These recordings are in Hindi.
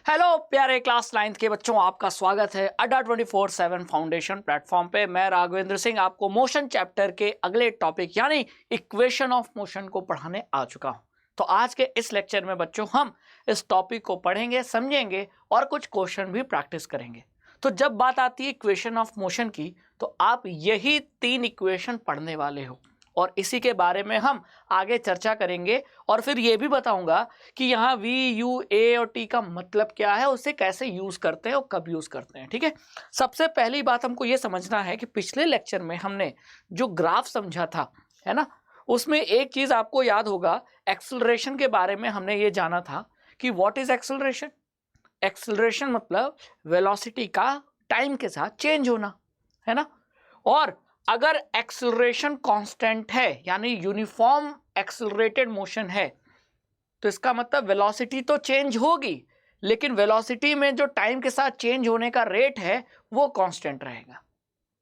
हेलो प्यारे क्लास 9th के बच्चों, आपका स्वागत है अड्डा 24/7 फाउंडेशन प्लेटफॉर्म पे। मैं राघवेंद्र सिंह आपको मोशन चैप्टर के अगले टॉपिक यानी इक्वेशन ऑफ मोशन को पढ़ाने आ चुका हूं। तो आज के इस लेक्चर में बच्चों हम इस टॉपिक को पढ़ेंगे, समझेंगे और कुछ क्वेश्चन भी प्रैक्टिस करेंगे। तो जब बात आती है इक्वेशन ऑफ मोशन की, तो आप यही 3 इक्वेशन पढ़ने वाले हो और इसी के बारे में हम आगे चर्चा करेंगे और फिर ये भी बताऊंगा कि यहाँ V, U, A और T का मतलब क्या है, उसे कैसे यूज करते हैं और कब यूज करते हैं। ठीक है, सबसे पहली बात हमको ये समझना है कि पिछले लेक्चर में हमने जो ग्राफ समझा था, है ना, उसमें एक चीज आपको याद होगा, एक्सेलरेशन के बारे में हमने ये जाना था कि व्हाट इज एक्सेलरेशन। एक्सेलरेशन मतलब वेलोसिटी का टाइम के साथ चेंज होना, है ना। और अगर एक्सेलरेशन कांस्टेंट है यानी यूनिफॉर्म एक्सेलरेटेड मोशन है, तो इसका मतलब वेलोसिटी तो चेंज होगी, लेकिन वेलोसिटी में जो टाइम के साथ चेंज होने का रेट है वो कांस्टेंट रहेगा।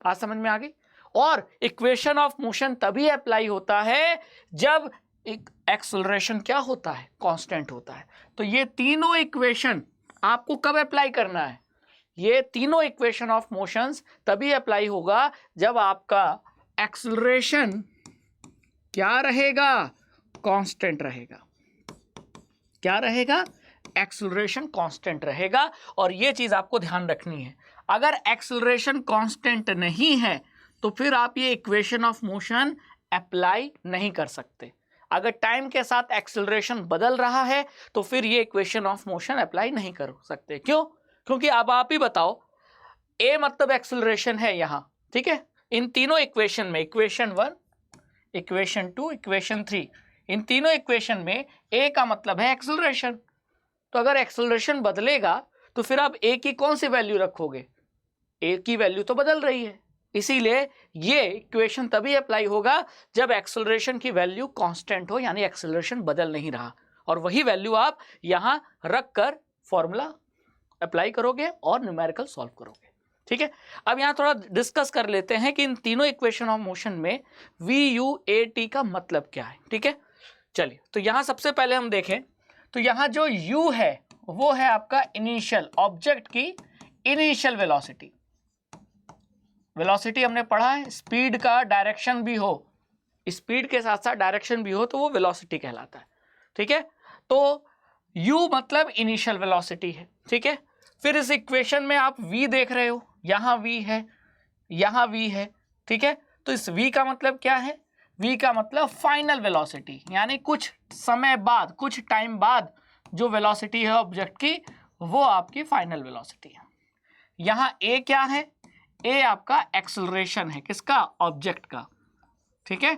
बात समझ में आ गई। और इक्वेशन ऑफ मोशन तभी अप्लाई होता है जब एक्सेलरेशन क्या होता है, कांस्टेंट होता है। तो ये तीनों इक्वेशन आपको कब अप्लाई करना है, ये तीनों इक्वेशन ऑफ मोशंस तभी अप्लाई होगा जब आपका एक्सेलरेशन क्या रहेगा, कांस्टेंट रहेगा। क्या रहेगा, एक्सेलरेशन कांस्टेंट रहेगा। और ये चीज आपको ध्यान रखनी है, अगर एक्सेलरेशन कांस्टेंट नहीं है तो फिर आप ये इक्वेशन ऑफ मोशन अप्लाई नहीं कर सकते। अगर टाइम के साथ एक्सेलरेशन बदल रहा है तो फिर ये इक्वेशन ऑफ मोशन अप्लाई नहीं कर सकते। क्यों? क्योंकि अब आप ही बताओ, A मतलब एक्सेलरेशन है यहां, ठीक है, इन तीनों इक्वेशन में, इक्वेशन 1, इक्वेशन 2, इक्वेशन 3, इन तीनों इक्वेशन में A का मतलब है एक्सेलरेशन। तो अगर एक्सेलरेशन बदलेगा तो फिर आप A की कौन सी वैल्यू रखोगे, A की वैल्यू तो बदल रही है। इसीलिए ये इक्वेशन तभी अप्लाई होगा जब एक्सेलरेशन की वैल्यू कांस्टेंट हो, यानी एक्सेलरेशन बदल नहीं रहा, और वही वैल्यू आप यहां रखकर फॉर्मूला अप्लाई करोगे और न्यूमेरिकल सॉल्व करोगे। ठीक है, अब यहां थोड़ा डिस्कस कर लेते हैं कि इन तीनों इक्वेशन ऑफ मोशन में V, U, A, T का मतलब क्या है। ठीक है, चलिए, तो यहां सबसे पहले हम देखें तो यहां जो U है वो है आपका इनिशियल, ऑब्जेक्ट की इनिशियल वेलोसिटी। वेलोसिटी हमने पढ़ा है, स्पीड का डायरेक्शन भी हो, स्पीड के साथ साथ डायरेक्शन भी हो तो वो वेलोसिटी कहलाता है। ठीक है, तो U मतलब इनिशियल वेलोसिटी है। ठीक है, फिर इस इक्वेशन में आप V देख रहे हो, यहां V है, यहां V है। ठीक है, तो इस V का मतलब क्या है, V का मतलब फाइनल वेलोसिटी, यानी कुछ समय बाद, कुछ टाइम बाद जो वेलोसिटी है ऑब्जेक्ट की, वो आपकी फाइनल वेलोसिटी है। यहां A क्या है, A आपका एक्सेलरेशन है, किसका, ऑब्जेक्ट का। ठीक है,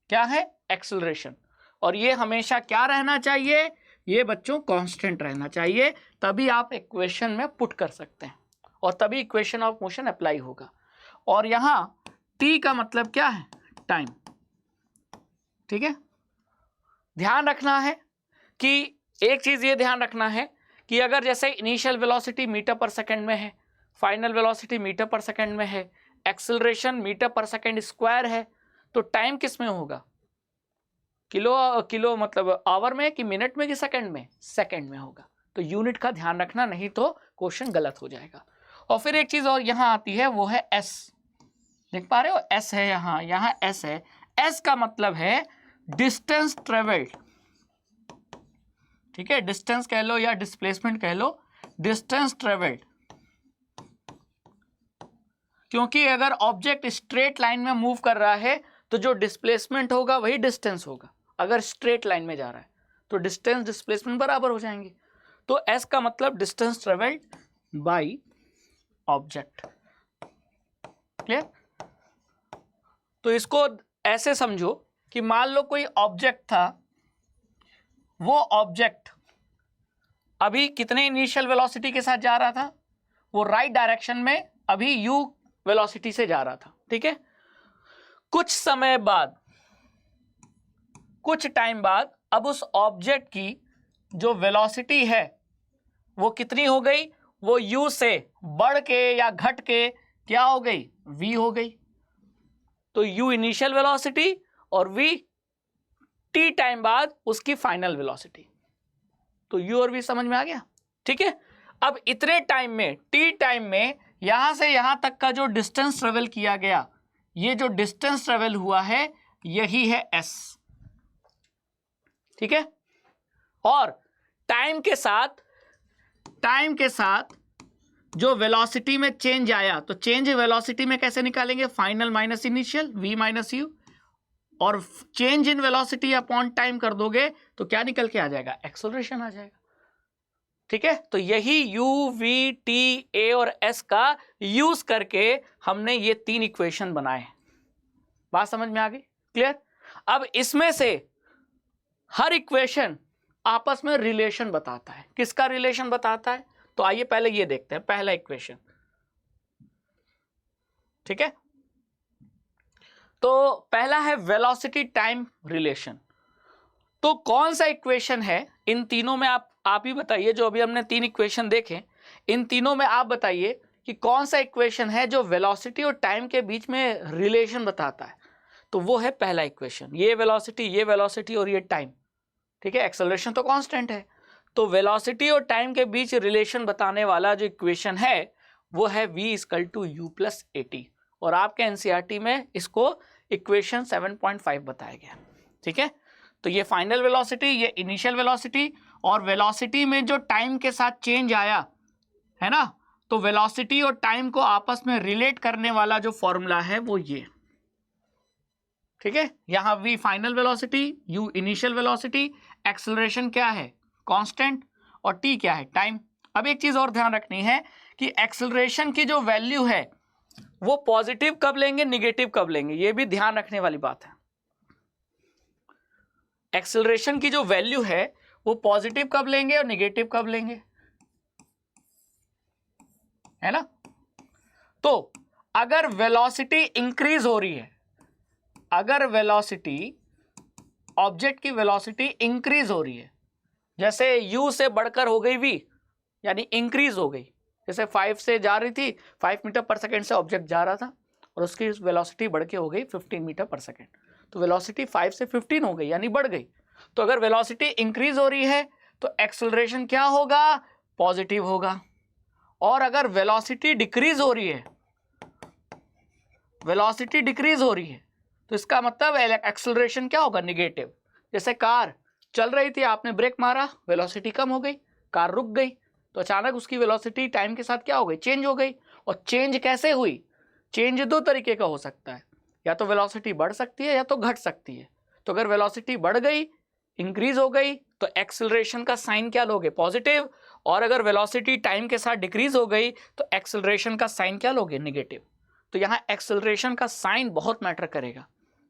क्या है, एक्सेलरेशन। और ये हमेशा क्या रहना चाहिए, ये बच्चों कांस्टेंट रहना चाहिए, तभी आप इक्वेशन में पुट कर सकते हैं और तभी इक्वेशन ऑफ मोशन अप्लाई होगा। और यहां T का मतलब क्या है, टाइम। ठीक है, ध्यान रखना है कि एक चीज ये ध्यान रखना है कि अगर जैसे इनिशियल वेलोसिटी मीटर पर सेकंड में है, फाइनल वेलोसिटी मीटर पर सेकंड में है, एक्सेलरेशन मीटर पर सेकंड स्क्वायर है, तो टाइम किस में होगा, किलो मतलब आवर में कि मिनट में कि सेकंड में, सेकंड में होगा। तो यूनिट का ध्यान रखना, नहीं तो क्वेश्चन गलत हो जाएगा। और फिर एक चीज और यहां आती है, वो है S। देख पा रहे हो, S है यहां, यहां S है। S का मतलब है डिस्टेंस ट्रेवल्ड। ठीक है, डिस्टेंस कह लो या डिस्प्लेसमेंट कह लो, डिस्टेंस ट्रेवल्ड। क्योंकि अगर ऑब्जेक्ट स्ट्रेट लाइन में मूव कर रहा है तो जो डिस्प्लेसमेंट होगा वही डिस्टेंस होगा। अगर स्ट्रेट लाइन में जा रहा है तो डिस्टेंस डिस्प्लेसमेंट बराबर हो जाएंगे। तो S का मतलब distance travelled by object. Clear? तो इसको ऐसे समझो कि मान लो कोई ऑब्जेक्ट था, वो ऑब्जेक्ट अभी कितने इनिशियल वेलोसिटी के साथ जा रहा था, वो राइट डायरेक्शन में अभी U वेलोसिटी से जा रहा था। ठीक है, कुछ समय बाद, कुछ टाइम बाद अब उस ऑब्जेक्ट की जो वेलोसिटी है वो कितनी हो गई, वो U से बढ़ के या घट के क्या हो गई, V हो गई। तो U इनिशियल वेलोसिटी और V T टाइम बाद उसकी फाइनल वेलोसिटी। तो u और v समझ में आ गया, ठीक है। अब इतने टाइम में, t टाइम में यहां से यहां तक का जो डिस्टेंस ट्रेवल किया गया, ये जो डिस्टेंस ट्रेवल हुआ है यही है s, ठीक है। और टाइम के साथ जो वेलोसिटी में चेंज आया, तो चेंज वेलोसिटी में कैसे निकालेंगे, final minus initial, v minus u, और change in velocity upon time कर दोगे तो क्या निकल के आ जाएगा, एक्सेलरेशन आ जाएगा, ठीक है। तो यही u, v, t, a और s का यूज करके हमने ये 3 इक्वेशन बनाए। बात समझ में आ गई, क्लियर। अब इसमें से हर इक्वेशन आपस में रिलेशन बताता है। किसका रिलेशन बताता है, तो आइए पहले ये देखते हैं। पहला इक्वेशन, ठीक है, तो पहला है वेलोसिटी टाइम रिलेशन। तो कौन सा इक्वेशन है इन तीनों में, आप ही बताइए। जो अभी हमने 3 इक्वेशन देखे, इन तीनों में आप बताइए कि कौन सा इक्वेशन है जो वेलोसिटी और टाइम के बीच में रिलेशन बताता है। तो वो है पहला इक्वेशन, ये वेलोसिटी और ये टाइम, ठीक है। एक्सेलरेशन तो कांस्टेंट है, तो वेलोसिटी और टाइम के बीच रिलेशन बताने वाला जो इक्वेशन है वो है v = u + at, और आपके एनसीईआरटी में इसको इक्वेशन 7.5 बताया गया, ठीक है। तो ये फाइनल वेलोसिटी, ये इनिशियल वेलोसिटी, और वेलोसिटी में जो टाइम के साथ चेंज आया है ना, तो वेलोसिटी और टाइम को आपस में रिलेट करने वाला जो फॉर्मूला है वो ये, ठीक है। यहां v final velocity, u initial velocity, acceleration क्या है, कांस्टेंट, और t क्या है, टाइम। अब एक चीज और ध्यान रखनी है कि एक्सेलरेशन की जो वैल्यू है वो पॉजिटिव कब लेंगे, निगेटिव कब लेंगे, ये भी ध्यान रखने वाली बात है। एक्सेलरेशन की जो वैल्यू है वो पॉजिटिव कब लेंगे और निगेटिव कब लेंगे, है ना। तो अगर वेलोसिटी इंक्रीज हो रही है, अगर वेलोसिटी, ऑब्जेक्ट की वेलोसिटी इंक्रीज हो रही है, जैसे u से बढ़कर हो गई v, यानी इंक्रीज हो गई, जैसे 5 से जा रही थी, 5 मीटर पर सेकेंड से ऑब्जेक्ट जा रहा था और उसकी वेलोसिटी बढ़ के हो गई 15 मीटर पर सेकेंड, तो वेलोसिटी 5 से 15 हो गई, यानी बढ़ गई। तो अगर वेलोसिटी इंक्रीज हो रही है तो एक्सेलरेशन क्या होगा, पॉजिटिव होगा। और अगर वेलोसिटी डिक्रीज हो रही है, वेलोसिटी डिक्रीज हो रही है, तो इसका मतलब एक्सेलरेशन क्या होगा, निगेटिव। जैसे कार चल रही थी, आपने ब्रेक मारा, वेलोसिटी कम हो गई, कार रुक गई, तो अचानक उसकी वेलोसिटी टाइम के साथ क्या हो गई, चेंज हो गई। और चेंज कैसे हुई, चेंज 2 तरीके का हो सकता है, या तो वेलोसिटी बढ़ सकती है या तो घट सकती है। तो अगर वेलोसिटी बढ़ गई, इंक्रीज हो गई, तो एक्सेलरेशन का साइन क्या लोगे, पॉजिटिव। और अगर वेलोसिटी टाइम के साथ डिक्रीज हो गई तो एक्सेलरेशन का साइन क्या लोगे, निगेटिव। तो यहाँ एक्सेलरेशन का साइन बहुत मैटर करेगा,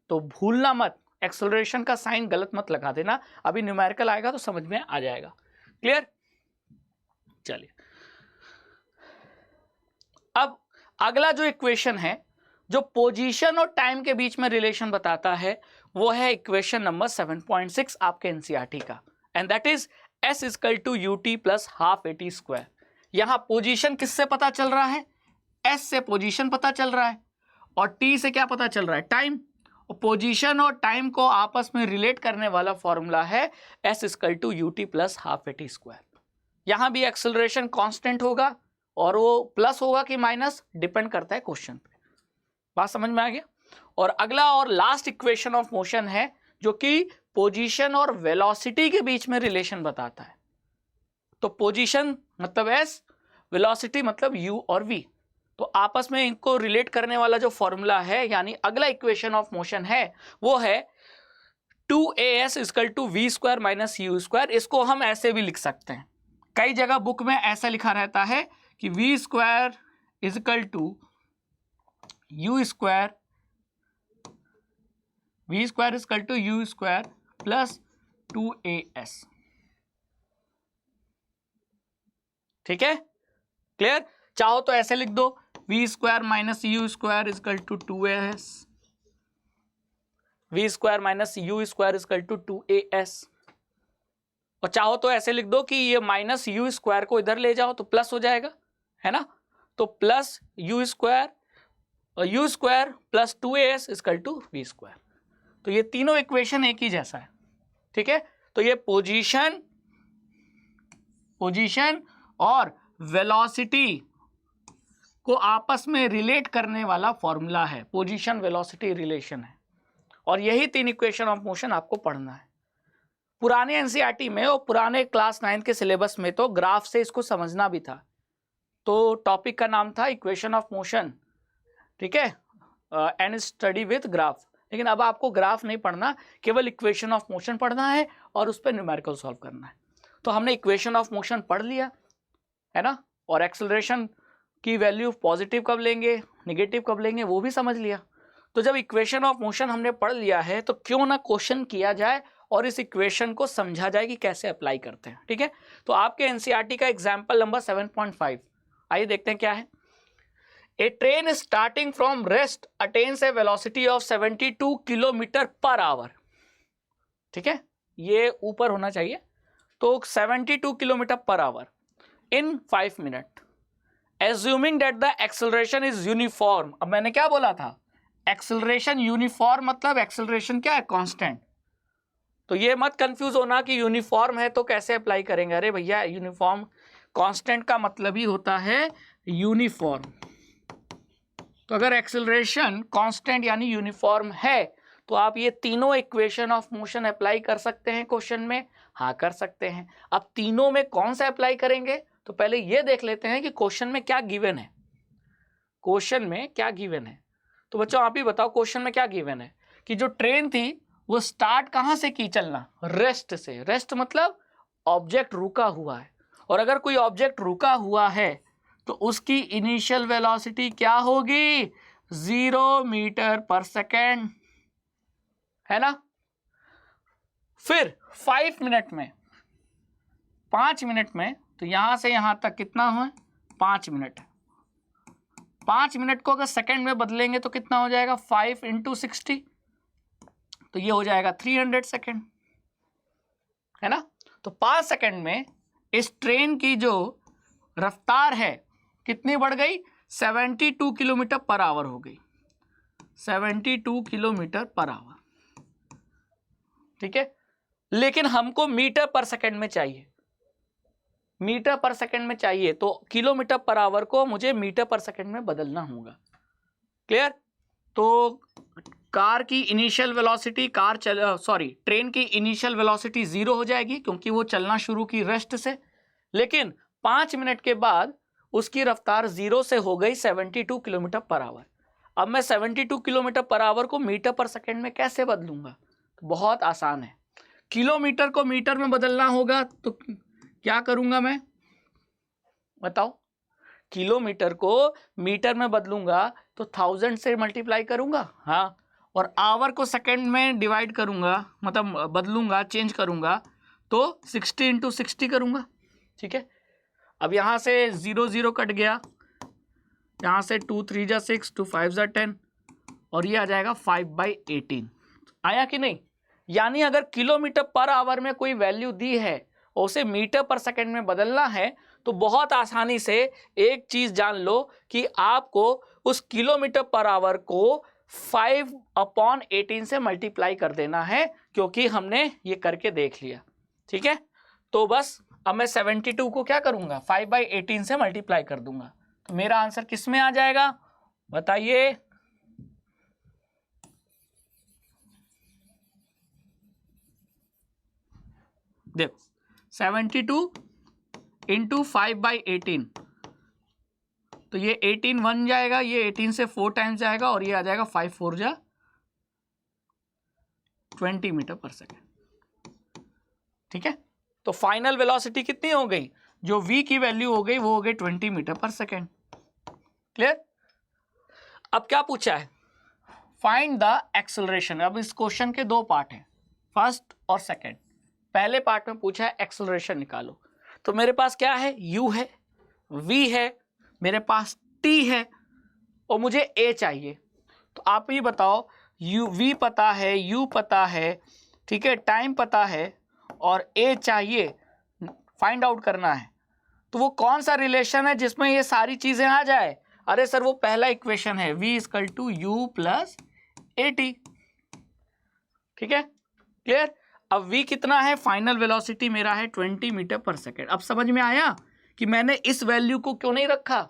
तो भूलना मत, एक्सेलरेशन का साइन गलत मत लगा देना। अभी न्यूमेरिकल आएगा तो समझ में आ जाएगा, क्लियर। चलिए, अब अगला जो इक्वेशन है जो पोजीशन और टाइम के बीच में रिलेशन बताता है वो है इक्वेशन नंबर 7.6 आपके एनसीईआरटी का, and that is s = ut + ½ at²। यहां पोजीशन किससे पता चल रहा है, s से पोजीशन पता चल रहा है, और t से क्या पता चल रहा है, टाइम। और पोजीशन और टाइम को आपस में रिलेट करने वाला फॉर्मूला है s = ut + ½ at²। यहां भी एक्सेलरेशन कांस्टेंट होगा, और वो प्लस होगा कि माइनस, डिपेंड करता है क्वेश्चन पे। बात समझ में आ गया। और अगला और लास्ट इक्वेशन ऑफ मोशन है जो कि पोजीशन और वेलोसिटी के बीच में रिलेशन बताता है। तो पोजीशन मतलब s, वेलोसिटी मतलब u और v, तो आपस में इनको रिलेट करने वाला जो फॉर्मूला है, यानी अगला इक्वेशन ऑफ मोशन है वो है 2as = v² - u²। इसको हम ऐसे भी लिख सकते हैं, कई जगह बुक में ऐसा लिखा रहता है कि v² = u², v² = u² + 2as, ठीक है, क्लियर। चाहो तो ऐसे लिख दो, v² - u² = 2as, v² - u² = 2as। और चाहो तो ऐसे लिख दो कि ये -u² को इधर ले जाओ तो प्लस हो जाएगा, है ना। तो प्लस u² + 2as = v²। तो ये तीनों इक्वेशन एक ही जैसा है, ठीक है। तो ये पोजीशन पोजीशन और वेलोसिटी को आपस में रिलेट करने वाला फॉर्मूला है, पोजीशन वेलोसिटी रिलेशन है। और यही 3 इक्वेशन ऑफ मोशन आपको पढ़ना है। पुराने एनसीईआरटी में और पुराने क्लास 9 के सिलेबस में तो ग्राफ से इसको समझना भी था, तो टॉपिक का नाम था इक्वेशन ऑफ मोशन, ठीक है, एंड स्टडी विथ ग्राफ। लेकिन अब आपको ग्राफ नहीं पढ़ना, केवल इक्वेशन ऑफ मोशन पढ़ना है और उस पर न्यूमेरिकल सॉल्व करना है। तो हमने इक्वेशन ऑफ मोशन पढ़ लिया है ना, और एक्सेलरेशन की वैल्यू पॉजिटिव कब लेंगे, नेगेटिव कब लेंगे, वो भी समझ लिया। तो जब इक्वेशन ऑफ मोशन हमने पढ़ लिया है तो क्यों ना क्वेश्चन किया जाए और इस इक्वेशन को समझा जाए कि कैसे अप्लाई करते हैं, ठीक है। तो आपके एनसीईआरटी का एग्जाम्पल नंबर 7.5, आइए देखते हैं क्या है। A train starting from rest attains a velocity of 72 kilometre per hour, ठीक है, ये ऊपर होना चाहिए। तो 72 kilometre per our in 5 minute, assuming that the acceleration is uniform. अब मैंने क्या बोला था, एक्सेलरेशन यूनिफॉर्म मतलब एक्सेलरेशन क्या है, कांस्टेंट। तो ये मत कंफ्यूज होना कि यूनिफॉर्म है तो कैसे अप्लाई करेंगे। अरे भैया, यूनिफॉर्म कांस्टेंट का मतलब ही होता है यूनिफॉर्म। तो अगर एक्सेलरेशन कांस्टेंट यानी यूनिफॉर्म है तो आप ये तीनों इक्वेशन ऑफ मोशन अप्लाई कर सकते हैं क्वेश्चन में। हाँ, कर सकते हैं। अब तीनों में कौन सा अप्लाई करेंगे, तो पहले ये देख लेते हैं कि क्वेश्चन में क्या गिवन है। क्वेश्चन में क्या गिवन है, तो बच्चों आप ही बताओ क्वेश्चन में क्या गिवन है कि जो ट्रेन थी वो स्टार्ट कहाँ से की चलना, रेस्ट से। रेस्ट मतलब ऑब्जेक्ट रुका हुआ है, और अगर कोई ऑब्जेक्ट रुका हुआ है तो उसकी इनिशियल वेलोसिटी क्या होगी, 0 मीटर पर सेकेंड, है ना। फिर 5 मिनट में, 5 मिनट में, तो यहां से यहां तक कितना है, 5 मिनट है। 5 मिनट को अगर सेकेंड में बदलेंगे तो कितना हो जाएगा, 5 × 60, तो ये हो जाएगा 300 सेकेंड, है ना। तो 5 सेकेंड में इस ट्रेन की जो रफ्तार है कितनी बढ़ गई, 72 किलोमीटर पर आवर हो गई, 72 किलोमीटर पर आवर, ठीक है। लेकिन हमको मीटर पर सेकेंड में चाहिए, मीटर पर सेकेंड में चाहिए, तो किलोमीटर पर आवर को मुझे मीटर पर सेकेंड में बदलना होगा। क्लियर। तो कार की इनिशियल वेलोसिटी, ट्रेन की इनिशियल वेलोसिटी 0 हो जाएगी क्योंकि वो चलना शुरू की रेस्ट से। लेकिन 5 मिनट के बाद उसकी रफ्तार 0 से हो गई 72 किलोमीटर पर आवर। अब मैं 72 किलोमीटर पर आवर को मीटर पर सेकेंड में कैसे बदलूंगा, तो बहुत आसान है। किलोमीटर को मीटर में बदलना होगा तो क्या करूंगा मैं, बताओ। किलोमीटर को मीटर में बदलूंगा तो 1000 से मल्टीप्लाई करूंगा, हाँ, और आवर को सेकेंड में डिवाइड करूंगा, मतलब बदलूंगा, चेंज करूंगा, तो 60 × 60 करूंगा, ठीक है। अब यहाँ से 0 0 कट गया, यहाँ से 2 3 × 6, 2 5 × 10, और ये आ जाएगा 5/18। आया कि नहीं। यानी अगर किलोमीटर पर आवर में कोई वैल्यू दी है और उसे मीटर पर सेकेंड में बदलना है तो बहुत आसानी से एक चीज जान लो कि आपको उस किलोमीटर पर आवर को 5/18 से मल्टीप्लाई कर देना है, क्योंकि हमने ये करके देख लिया, ठीक है। तो बस अब मैं 72 को क्या करूंगा, 5/18 से मल्टीप्लाई कर दूंगा, तो मेरा आंसर किस में आ जाएगा, बताइए। देखो 72 × 5/18, तो ये 18 1 जाएगा, ये 18 से 4 टाइम्स जाएगा, और ये आ जाएगा 5 4 × 20 मीटर पर सेकेंड, ठीक है। तो फाइनल वेलोसिटी कितनी हो गई, जो v की वैल्यू हो गई वो हो गई 20 मीटर पर सेकेंड। क्लियर। अब क्या पूछा है, फाइंड द एक्सेलरेशन। अब इस क्वेश्चन के 2 पार्ट हैं, फर्स्ट और सेकेंड। पहले पार्ट में पूछा है एक्सेलरेशन निकालो, तो मेरे पास क्या है, u है, v है, मेरे पास t है, और मुझे a चाहिए। तो आप ही बताओ, v पता है, u पता है, ठीक है, टाइम पता है, और a चाहिए, फाइंड आउट करना है। तो वो कौन सा रिलेशन है जिसमें ये सारी चीजें आ जाए, अरे सर वो पहला इक्वेशन है, v = u + at, ठीक है। क्लियर। अब v कितना है, फाइनल वेलोसिटी मेरा है 20 मीटर पर सेकेंड। अब समझ में आया कि मैंने इस वैल्यू को क्यों नहीं रखा,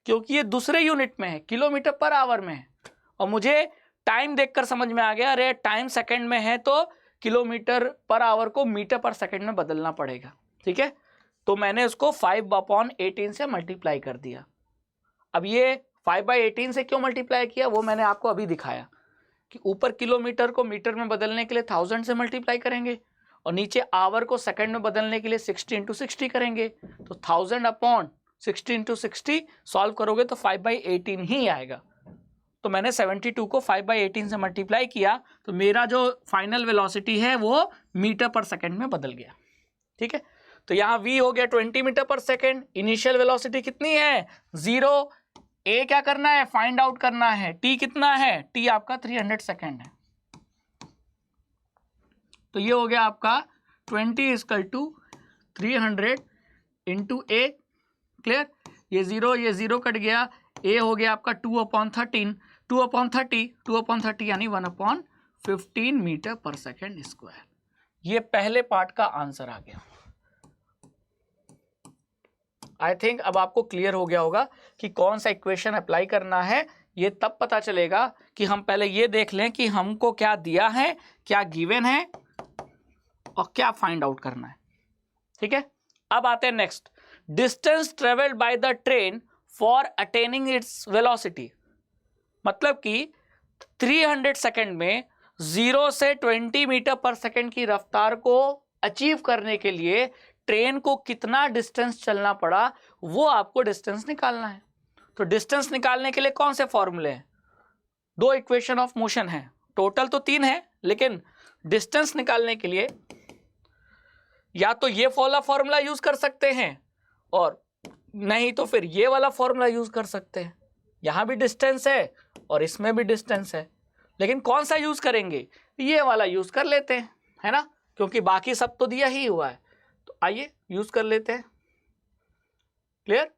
क्योंकि ये दूसरे यूनिट में है, किलोमीटर पर आवर में है, और मुझे टाइम देखकर समझ में आ गया अरे टाइम सेकंड में है तो किलोमीटर पर आवर को मीटर पर सेकंड में बदलना पड़ेगा। ठीक है, तो मैंने उसको 5/18 से मल्टीप्लाई कर दिया। अब ये 5/18 से क्यों मल्टीप्लाई किया वो मैंने आपको अभी दिखाया कि ऊपर किलोमीटर को मीटर में बदलने के लिए 1000 से मल्टीप्लाई करेंगे और नीचे आवर को सेकंड में बदलने के लिए 60 × 60 करेंगे। तो 1000/60 × 60 सॉल्व करोगे तो 5/18 ही आएगा। तो मैंने 72 को 5/18 से मल्टीप्लाई किया तो मेरा जो फाइनल वेलोसिटी है वो मीटर पर सेकंड में बदल गया। ठीक है, तो यहाँ v हो गया 20 मीटर पर सेकंड, इनिशियल वेलोसिटी कितनी है 0, a क्या करना है फाइंड आउट करना है, t कितना है, t आपका 300 सेकंड है। तो ये हो गया आपका 20 = 300 × a, क्लियर। ये 0 कट गया, a हो गया आपका 2/13, 2/30 यानी 1/15 मीटर पर सेकंड स्क्वायर। ये पहले पार्ट का आंसर आ गया। आई थिंक अब आपको क्लियर हो गया होगा कि कौन सा इक्वेशन अप्लाई करना है। ये तब पता चलेगा कि हम पहले ये देख लें कि हमको क्या दिया है, क्या गिवन है और क्या फाइंड आउट करना है। ठीक है, अब आते हैं next, distance travelled by the train for attaining its velocity. मतलब कि 300 सेकंड में 0 से 20 मीटर पर सेकंड की रफ्तार को अचीव करने के लिए ट्रेन को कितना डिस्टेंस चलना पड़ा वो आपको डिस्टेंस निकालना है। तो डिस्टेंस निकालने के लिए कौन से फॉर्मूले हैं, 2 इक्वेशन ऑफ मोशन है, टोटल तो 3 है, लेकिन डिस्टेंस निकालने के लिए या तो ये वाला फॉर्मूला यूज कर सकते हैं और नहीं तो फिर ये वाला फॉर्मूला यूज कर सकते हैं। यहां भी डिस्टेंस है और इसमें भी डिस्टेंस है, लेकिन कौन सा यूज करेंगे, ये वाला यूज कर लेते हैं, है ना, क्योंकि बाकी सब तो दिया ही हुआ है। तो आइए यूज कर लेते हैं, क्लियर।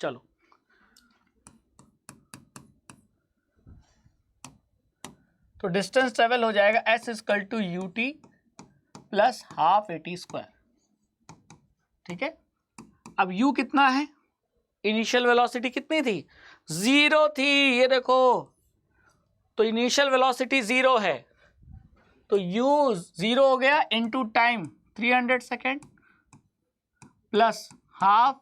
चलो तो डिस्टेंस ट्रेवल हो जाएगा s = ut + ½ at²। ठीक है, अब u कितना है, इनिशियल वेलोसिटी कितनी थी 0 थी, ये देखो, तो इनिशियल वेलोसिटी 0 है तो u 0 हो गया into time 300 second plus ½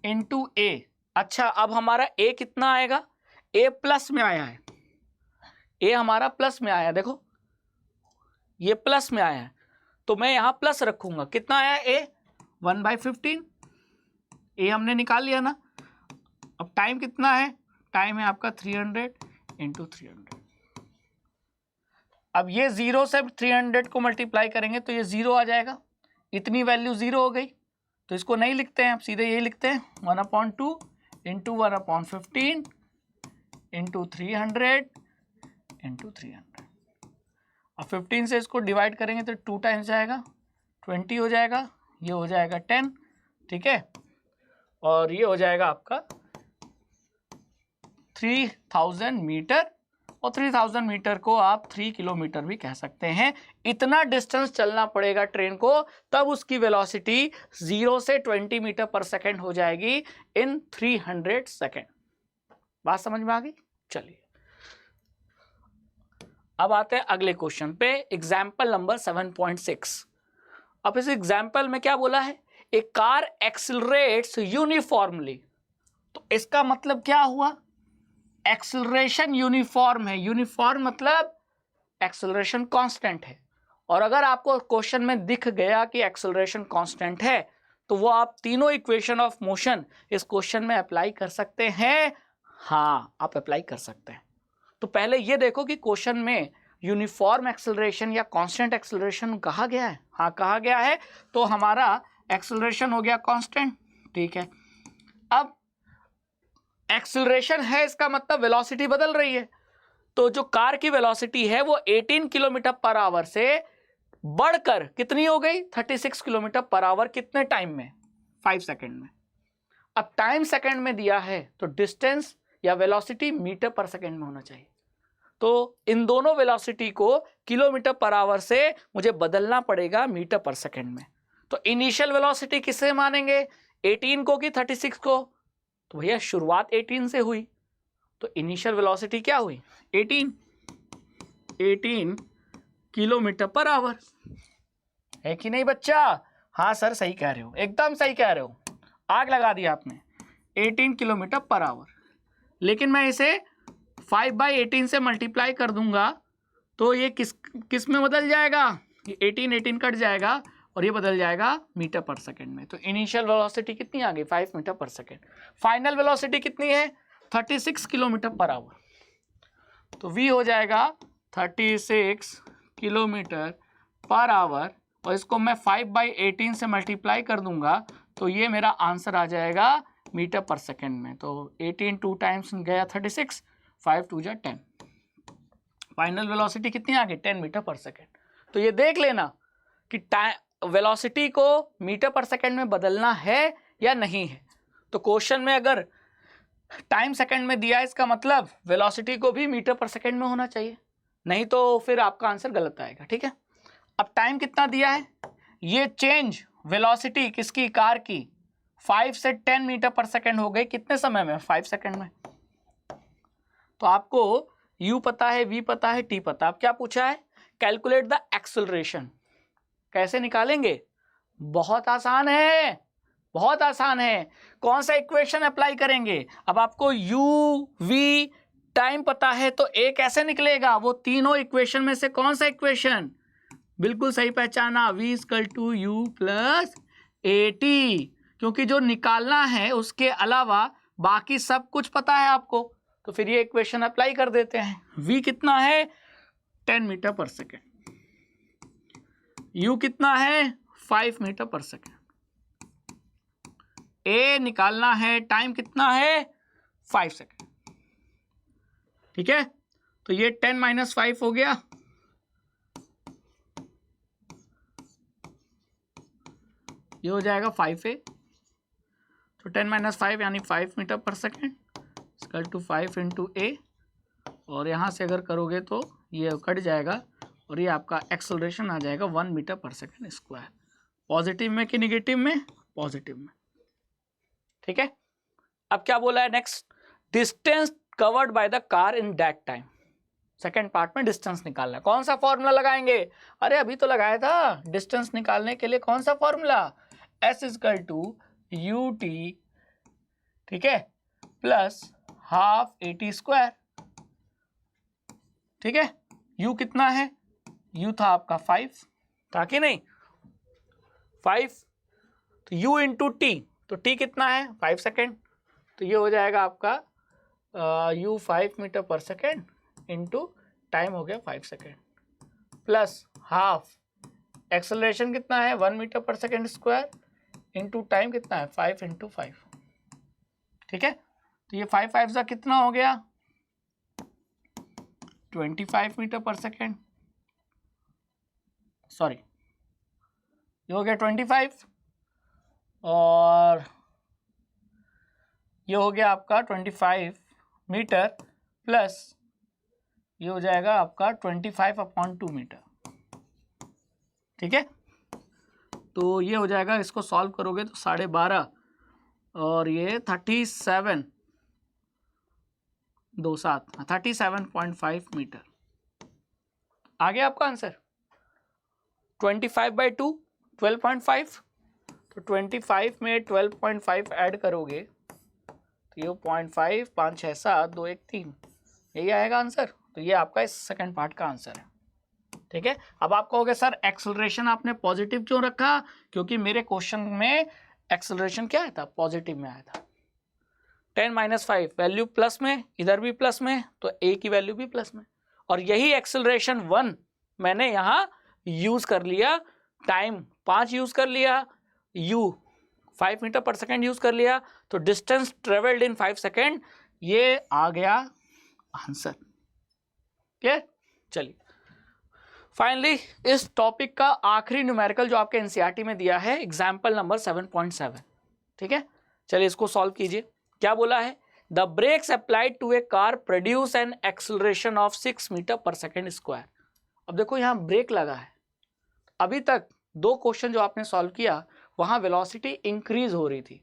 into a। अच्छा, अब हमारा a कितना आएगा, a प्लस में आया है, a हमारा प्लस में आया, देखो ये प्लस में आया है तो मैं यहां प्लस रखूंगा। कितना आया a 1/15, a हमने निकाल लिया ना। अब टाइम कितना है, टाइम है आपका 300 × 300। अब ये 0 से 300 को मल्टीप्लाई करेंगे तो ये 0 आ जाएगा, इतनी वैल्यू 0 हो गई, तो इसको नहीं लिखते हैं, आप सीधे यही लिखते हैं 1/2 × 1/15 × 300 × 300। अब 15 से इसको डिवाइड करेंगे तो 2 टाइम्स जाएगा, 20 हो जाएगा, ये हो जाएगा 10, ठीक है, और ये हो जाएगा आपका 3000 मीटर, और 3000 मीटर को आप 3 किलोमीटर भी कह सकते हैं। इतना डिस्टेंस चलना पड़ेगा ट्रेन को, तब उसकी वेलोसिटी 0 से 20 मीटर पर सेकेंड हो जाएगी इन 300 सेकेंड। बात समझ में आ गई। चलिए अब आते हैं अगले क्वेश्चन पे, एग्जाम्पल नंबर 7.6। अब इस एग्जाम्पल में क्या बोला है, ए कार एक्सिलरेट्स यूनिफॉर्मली। तो इसका मतलब क्या हुआ, एक्सिलरेशन यूनिफॉर्म है, यूनिफॉर्म मतलब एक्सिलरेशन कांस्टेंट है। और अगर आपको क्वेश्चन में दिख गया कि एक्सिलरेशन कांस्टेंट है तो वो आप तीनों इक्वेशन ऑफ मोशन इस क्वेश्चन में अप्लाई कर सकते हैं। हाँ, आप अप्लाई कर सकते हैं। तो पहले ये देखो कि क्वेश्चन में यूनिफॉर्म एक्सिलरेशन या कांस्टेंट एक्सिलरेशन कहा गया है। हाँ, कहा गया है, तो हमारा एक्सिलरेशन हो गया कांस्टेंट, ठीक है। अब एक्सिलरेशन है, इसका मतलब वेलोसिटी बदल रही है, तो जो कार की वेलोसिटी है वो 18 किलोमीटर पर आवर से बढ़कर कितनी हो गई 36 किलोमीटर पर आवर, कितने टाइम में, 5 सेकेंड में। अब टाइम सेकेंड में दिया है तो डिस्टेंस या वेलोसिटी मीटर पर सेकेंड में होना चाहिए। तो इन दोनों वेलोसिटी को किलोमीटर पर आवर से मुझे बदलना पड़ेगा मीटर पर सेकंड में। तो इनिशियल वेलोसिटी किसे मानेंगे, 18 को कि 36 को? तो भैया शुरुआत 18 से हुई, तो इनिशियल वेलोसिटी क्या हुई, 18 किलोमीटर पर आवर, है कि नहीं बच्चा? हाँ सर सही कह रहे हो, एकदम सही कह रहे हो, आग लगा दिया आपने, 18 किलोमीटर पर आवर। लेकिन मैं इसे 5/18 से मल्टीप्लाई कर दूंगा तो ये किस में बदल जाएगा, ये 18 कट जाएगा और ये बदल जाएगा मीटर पर सेकंड में। तो इनिशियल वेलोसिटी कितनी आ गई, 5 मीटर पर सेकंड। फाइनल वेलोसिटी कितनी है, 36 किलोमीटर पर आवर। तो v हो जाएगा 36 किलोमीटर पर आवर, और इसको मैं 5/18 से मल्टीप्लाई कर दूंगा तो ये मेरा आंसर आ जाएगा मीटर पर सेकंड में। तो 18 2 टाइम्स गया 36, 5 2 जा 10। फाइनल वेलोसिटी कितनी आ गई, 10 मीटर पर सेकंड। तो ये देख लेना कि वेलोसिटी को मीटर पर सेकंड में बदलना है या नहीं है। तो क्वेश्चन में अगर टाइम सेकंड में दिया है, इसका मतलब वेलोसिटी को भी मीटर पर सेकंड में होना चाहिए, नहीं तो फिर आपका आंसर गलत आएगा। ठीक है, अब टाइम कितना दिया है, ये चेंज वेलोसिटी किसकी, कार की, 5 से 10 मीटर पर सेकंड हो गई कितने समय में, 5 सेकंड में। तो आपको u पता है, v पता है, t पता है। अब क्या पूछा है, कैलकुलेट द एक्सेलरेशन। कैसे निकालेंगे, बहुत आसान है, बहुत आसान है। कौन सा इक्वेशन अप्लाई करेंगे, अब आपको u v टाइम पता है तो a कैसे निकलेगा, वो तीनों इक्वेशन में से कौन सा इक्वेशन, बिल्कुल सही पहचाना, v equal to u plus at, क्योंकि जो निकालना है उसके अलावा बाकी सब कुछ पता है आपको। तो फिर ये इक्वेशन अप्लाई कर देते हैं। v कितना है, 10 मीटर पर सेकेंड, u कितना है, 5 मीटर पर सेकेंड, a निकालना है, टाइम कितना है, 5 सेकेंड। ठीक है, तो ये 10 - 5 हो गया, ये हो जाएगा 5a। तो 10 - 5 यानी 5 metre per second equal to 5 into ए, और यहाँ से अगर करोगे तो ये कट जाएगा और ये आपका एक्सेलरेशन आ जाएगा 1 metre per second square. Positive में कि निगेटिव में, पॉजिटिव में। ठीक है, अब क्या बोला है next, distance covered by the car in that time. Second part में डिस्टेंस निकालना है, कौन सा फॉर्मूला लगाएंगे, अरे अभी तो लगाया था डिस्टेंस निकालने के लिए, कौन सा formula, s equal to u t, ठीक है, प्लस हाफ AT स्क्वायर। ठीक है, u कितना है, u था आपका 5, था कि नहीं, 5, तो u इंटू टी, तो t कितना है, 5 सेकेंड, तो ये हो जाएगा आपका u 5 metre per second into time हो गया 5 सेकेंड, प्लस हाफ एक्सेलरेशन कितना है, 1 metre per second square into time कितना है, 5 इंटू 5। ठीक है, तो ये 5 5 का कितना हो गया, 25 मीटर पर सेकेंड, सॉरी ये हो गया 25, और ये हो गया आपका 25 मीटर प्लस ये हो जाएगा आपका 25/2 मीटर। ठीक है, तो ये हो जाएगा, इसको सॉल्व करोगे तो 12.5 और ये 37 2 7 37.5 मीटर आ गया आपका आंसर। 25/2 12.5, तो 25 में 12.5 ऐड करोगे तो ये 0.5 5 6 7 2 1 3, यही आएगा आंसर। तो ये आपका इस सेकंड पार्ट का आंसर है। ठीक है, अब आप कहोगे सर एक्सेलरेशन आपने पॉजिटिव क्यों रखा, क्योंकि मेरे क्वेश्चन में एक्सेलरेशन क्या आया था, पॉजिटिव में आया था। 10 - 5 वैल्यू प्लस में, इधर भी प्लस में, तो a की वैल्यू भी प्लस में, और यही एक्सेलरेशन 1 मैंने यहाँ यूज कर लिया, टाइम 5 यूज कर लिया, u 5 metre per second use कर लिया, तो डिस्टेंस ट्रेवल्ड इन 5 सेकेंड, ये आ गया आंसर। क्लियर, चलिए फाइनली इस टॉपिक का आखिरी न्यूमेरिकल जो आपके एनसीईआरटी में दिया है, एग्जाम्पल नंबर 7.7। ठीक है, चलिए इसको सॉल्व कीजिए। क्या बोला है, the brakes applied to a car produce an acceleration of 6 metre per second square. अब देखो यहाँ ब्रेक लगा है, अभी तक 2 क्वेश्चन जो आपने सॉल्व किया वहां वेलोसिटी इंक्रीज हो रही थी,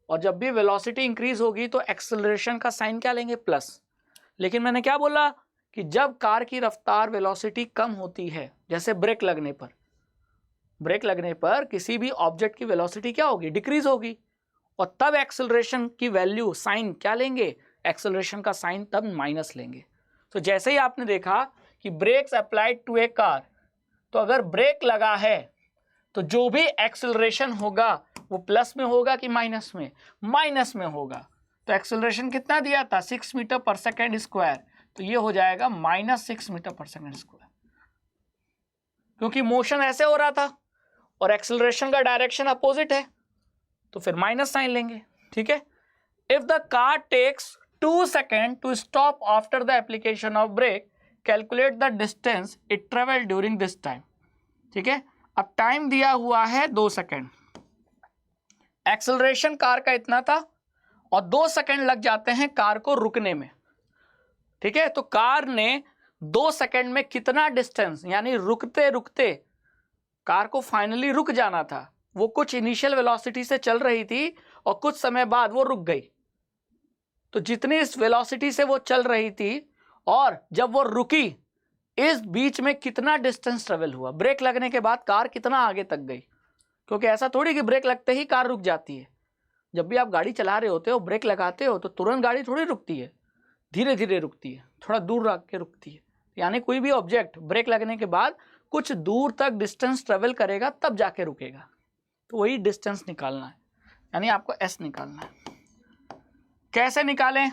और जब भी वेलोसिटी इंक्रीज होगी तो एक्सेलरेशन का साइन क्या लेंगे, प्लस। लेकिन मैंने क्या बोला कि जब कार की रफ्तार वेलोसिटी कम होती है, जैसे ब्रेक लगने पर किसी भी ऑब्जेक्ट की वेलोसिटी क्या होगी, डिक्रीज होगी, और तब एक्सेलरेशन की वैल्यू साइन क्या लेंगे, एक्सेलरेशन का साइन तब माइनस लेंगे। तो जैसे ही आपने देखा कि brakes applied to a car, तो अगर ब्रेक लगा है तो जो भी एक्सेलरेशन होगा वो प्लस में होगा कि माइनस में, माइनस में होगा। तो एक्सेलरेशन कितना दिया था, 6 मीटर पर सेकेंड स्क्वायर, तो ये हो जाएगा -6 मीटर पर सेकेंड स्क्वायर, क्योंकि मोशन ऐसे हो रहा था और एक्सेलरेशन का डायरेक्शन अपोजिट है, तो फिर माइनस साइन लेंगे। ठीक है। If the car takes 2 second to stop after the application of brake, calculate the distance it travel during this time. ठीक है। अब टाइम दिया हुआ है 2 सेकेंड, एक्सेलरेशन कार का इतना था और 2 सेकेंड लग जाते हैं कार को रुकने में। ठीक है। तो कार ने 2 सेकेंड में कितना डिस्टेंस, यानी रुकते रुकते कार को फाइनली रुक जाना था, वो कुछ इनिशियल वेलोसिटी से चल रही थी और कुछ समय बाद वो रुक गई। तो जितनी इस वेलोसिटी से वो चल रही थी और जब वो रुकी, इस बीच में कितना डिस्टेंस ट्रेवल हुआ, ब्रेक लगने के बाद कार कितना आगे तक गई। क्योंकि ऐसा थोड़ी कि ब्रेक लगते ही कार रुक जाती है। जब भी आप गाड़ी चला रहे होते हो, ब्रेक लगाते हो तो तुरंत गाड़ी थोड़ी रुकती है, धीरे धीरे रुकती है, थोड़ा दूर रख के रुकती है। यानी कोई भी ऑब्जेक्ट ब्रेक लगने के बाद कुछ दूर तक डिस्टेंस ट्रेवल करेगा तब जाके रुकेगा। तो वही डिस्टेंस निकालना है, यानी आपको एस निकालना है। कैसे निकालें?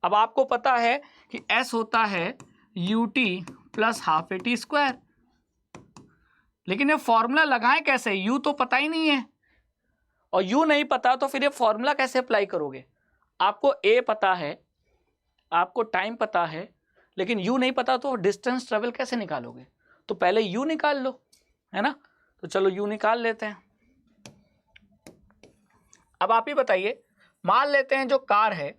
अब आपको पता है कि एस होता है ut plus half A T square, लेकिन ये फॉर्मूला लगाएं कैसे, u तो पता ही नहीं है, और u नहीं पता तो फिर ये फॉर्मूला कैसे अप्लाई करोगे। आपको a पता है, आपको टाइम पता है, लेकिन u नहीं पता तो डिस्टेंस ट्रेवल कैसे निकालोगे। तो पहले u निकाल लो, है ना। तो चलो u निकाल लेते हैं। अब आप ही बताइए, मान लेते हैं जो कार है,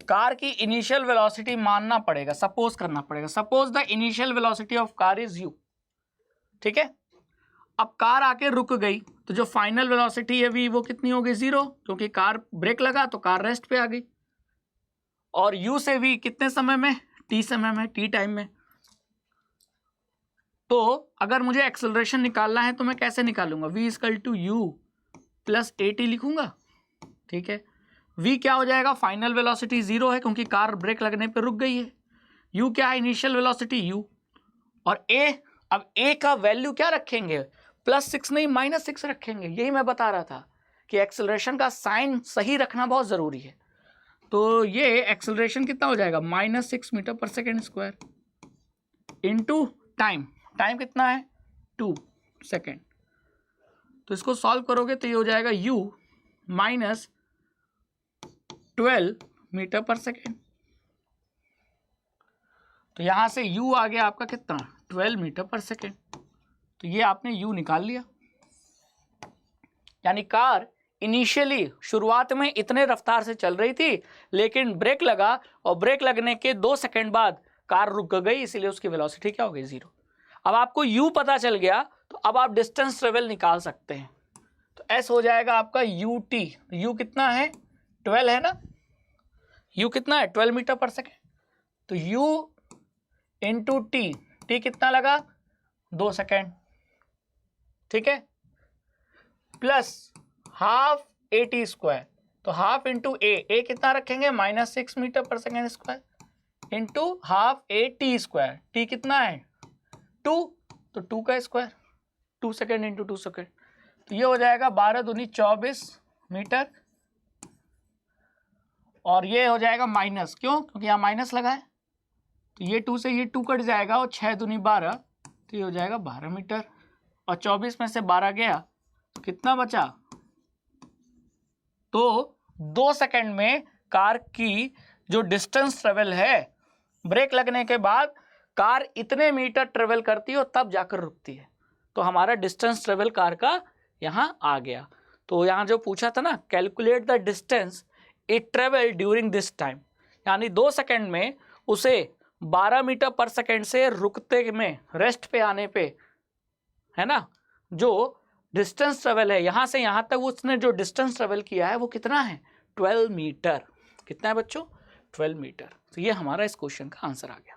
कार की इनिशियल वेलोसिटी मानना पड़ेगा, सपोज करना पड़ेगा, suppose the initial velocity of car is u। ठीक है। अब कार आके रुक गई तो जो फाइनल वेलोसिटी है v वो कितनी हो गई, 0, क्योंकि कार ब्रेक लगा तो कार रेस्ट पे आ गई। और u से v कितने समय में, t समय में, t टाइम में। तो अगर मुझे एक्सेलरेशन निकालना है तो मैं कैसे निकालूंगा, v = u प्लस at लिखूंगा। ठीक है। v क्या हो जाएगा, फाइनल वेलोसिटी 0 है क्योंकि कार ब्रेक लगने पे रुक गई है। u क्या है, इनिशियल वेलोसिटी u। और a, अब a का वैल्यू क्या रखेंगे, +6 नहीं -6 रखेंगे। यही मैं बता रहा था कि एक्सेलरेशन का साइन सही रखना बहुत ज़रूरी है। तो ये एक्सेलरेशन कितना हो जाएगा, -6 metre per second square into time, time कितना है 2 सेकेंड। तो इसको सॉल्व करोगे तो ये हो जाएगा u -12 मीटर पर सेकेंड। तो यहां से u आ गया आपका कितना, 12 मीटर पर सेकेंड। तो ये आपने u निकाल लिया। यानी कार इनिशियली शुरुआत में इतने रफ्तार से चल रही थी, लेकिन ब्रेक लगा और ब्रेक लगने के 2 सेकेंड बाद कार रुक गई, इसीलिए उसकी वेलोसिटी क्या हो गई, 0। अब आपको u पता चल गया तो अब आप डिस्टेंस ट्रेवल निकाल सकते हैं। तो s हो जाएगा आपका ut, u कितना है 12 है ना, u कितना है 12 मीटर पर सेकेंड। तो u इंटू टी, टी कितना लगा 2 सेकेंड। ठीक है। Plus half A T square, तो हाफ इंटू ए कितना रखेंगे, -6 metre per second square into half A T square, T कितना है 2, तो 2 का स्क्वायर, 2 सेकेंड इंटू 2 सेकेंड। तो ये हो जाएगा 12 दूनी 24 मीटर, और ये हो जाएगा माइनस, क्यों, क्योंकि यहाँ माइनस लगा है। तो ये 2 से ये 2 कट जाएगा और 6 दूनी 12, तो ये हो जाएगा 12 मीटर। और 24 में से 12 गया तो कितना बचा, तो 2 सेकेंड में कार की जो डिस्टेंस ट्रेवल है, ब्रेक लगने के बाद कार इतने मीटर ट्रेवल करती है और तब जाकर रुकती है। तो हमारा डिस्टेंस ट्रेवल कार का यहाँ आ गया। तो यहाँ जो पूछा था ना, calculate the distance it travel during this time, यानी 2 सेकंड में उसे 12 मीटर पर सेकंड से रुकते में, रेस्ट पे आने पे, है ना, जो डिस्टेंस ट्रेवल है यहाँ से यहाँ तक उसने जो डिस्टेंस ट्रेवल किया है वो कितना है, 12 मीटर। कितना है बच्चों, 12 मीटर। तो ये हमारा इस क्वेश्चन का आंसर आ गया।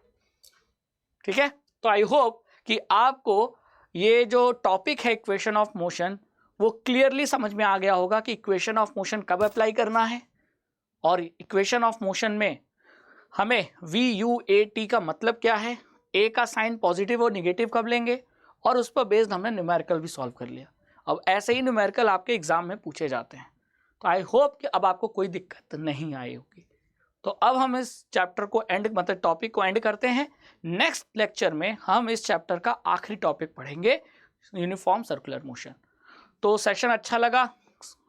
ठीक है, तो आई होप कि आपको ये जो टॉपिक है इक्वेशन ऑफ मोशन वो क्लियरली समझ में आ गया होगा कि इक्वेशन ऑफ मोशन कब अप्लाई करना है, और इक्वेशन ऑफ मोशन में हमें VUAT का मतलब क्या है, ए का साइन पॉजिटिव और निगेटिव कब लेंगे, और उस पर बेस्ड हमने न्यूमेरिकल भी सॉल्व कर लिया। अब ऐसे ही न्यूमेरिकल आपके एग्जाम में पूछे जाते हैं। तो आई होप कि अब आपको कोई दिक्कत नहीं आई होगी। तो अब हम इस चैप्टर को एंड, मतलब टॉपिक को एंड करते हैं। नेक्स्ट लेक्चर में हम इस चैप्टर का आखिरी टॉपिक पढ़ेंगे, यूनिफॉर्म सर्कुलर मोशन। तो सेशन अच्छा लगा,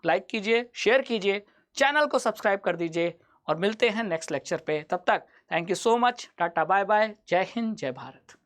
लाइक कीजिए, शेयर कीजिए, चैनल को सब्सक्राइब कर दीजिए, और मिलते हैं नेक्स्ट लेक्चर पे। तब तक thank you so much, tata bye bye, जय हिंद, जय भारत।